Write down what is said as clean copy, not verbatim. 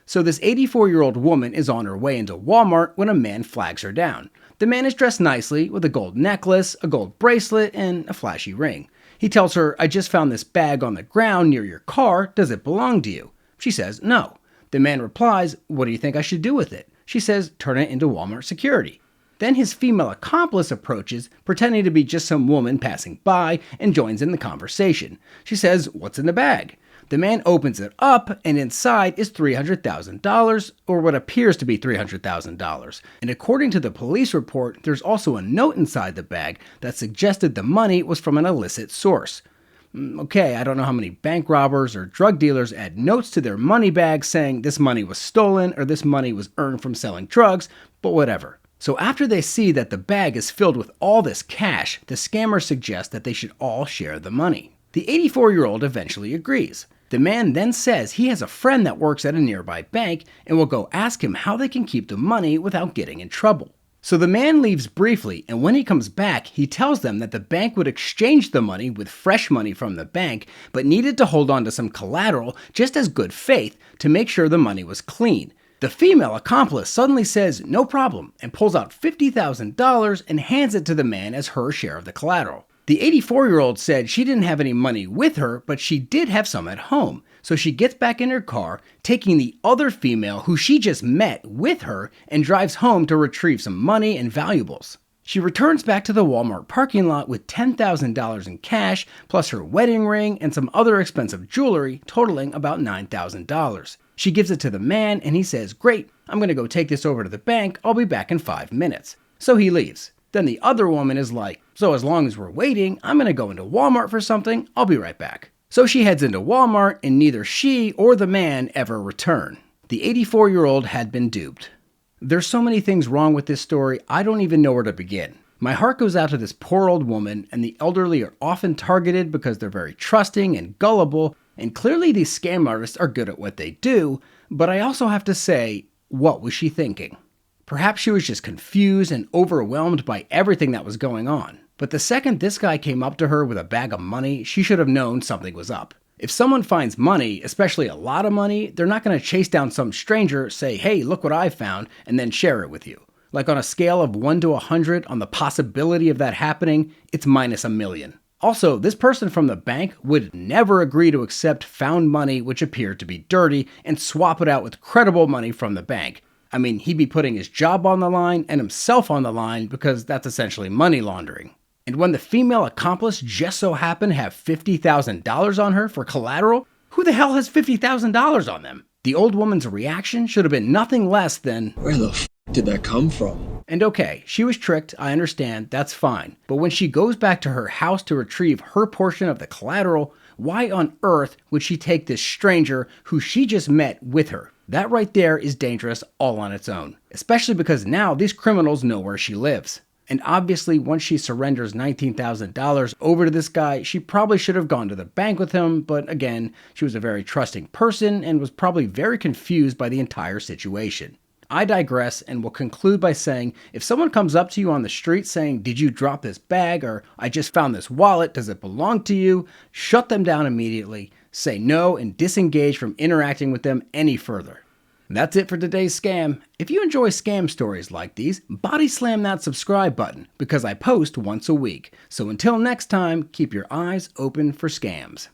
So this 84-year-old woman is on her way into Walmart when a man flags her down. The man is dressed nicely with a gold necklace, a gold bracelet, and a flashy ring. He tells her, "I just found this bag on the ground near your car. Does it belong to you?" She says, "No." The man replies, "What do you think I should do with it?" She says, "Turn it into Walmart security." Then his female accomplice approaches, pretending to be just some woman passing by, and joins in the conversation. She says, "What's in the bag?" The man opens it up, and inside is $300,000, or what appears to be $300,000. And according to the police report, there's also a note inside the bag that suggested the money was from an illicit source. Okay, I don't know how many bank robbers or drug dealers add notes to their money bags saying this money was stolen or this money was earned from selling drugs, but whatever. So after they see that the bag is filled with all this cash, the scammer suggests that they should all share the money. The 84-year-old eventually agrees. The man then says he has a friend that works at a nearby bank and will go ask him how they can keep the money without getting in trouble. So the man leaves briefly, and when he comes back, he tells them that the bank would exchange the money with fresh money from the bank, but needed to hold on to some collateral just as good faith to make sure the money was clean. The female accomplice suddenly says no problem and pulls out $50,000 and hands it to the man as her share of the collateral. The 84-year-old said she didn't have any money with her, but she did have some at home. So she gets back in her car, taking the other female who she just met with her, and drives home to retrieve some money and valuables. She returns back to the Walmart parking lot with $10,000 in cash, plus her wedding ring and some other expensive jewelry, totaling about $9,000. She gives it to the man, and he says, "Great, I'm going to go take this over to the bank. I'll be back in 5 minutes." So he leaves. Then the other woman is like, "So as long as we're waiting, I'm going to go into Walmart for something. I'll be right back." So she heads into Walmart, and neither she or the man ever return. The 84-year-old had been duped. There's so many things wrong with this story, I don't even know where to begin. My heart goes out to this poor old woman, and the elderly are often targeted because they're very trusting and gullible, and clearly these scam artists are good at what they do, but I also have to say, what was she thinking? Perhaps she was just confused and overwhelmed by everything that was going on. But the second this guy came up to her with a bag of money, she should have known something was up. If someone finds money, especially a lot of money, they're not going to chase down some stranger, say, "Hey, look what I found," and then share it with you. Like on a scale of 1 to 100 on the possibility of that happening, it's minus a million. Also, this person from the bank would never agree to accept found money which appeared to be dirty and swap it out with credible money from the bank. I mean, he'd be putting his job on the line and himself on the line because that's essentially money laundering. And when the female accomplice just so happened to have $50,000 on her for collateral, who the hell has $50,000 on them? The old woman's reaction should have been nothing less than, "Where the f did that come from?" And okay, she was tricked, I understand, that's fine. But when she goes back to her house to retrieve her portion of the collateral, why on earth would she take this stranger who she just met with her? That right there is dangerous all on its own, especially because now these criminals know where she lives. And obviously, once she surrenders $19,000 over to this guy, she probably should have gone to the bank with him, but again, she was a very trusting person and was probably very confused by the entire situation. I digress and will conclude by saying, if someone comes up to you on the street saying, "Did you drop this bag?" or "I just found this wallet, does it belong to you?" shut them down immediately, say no, and disengage from interacting with them any further. That's it for today's scam. If you enjoy scam stories like these, body slam that subscribe button because I post once a week. So until next time, keep your eyes open for scams.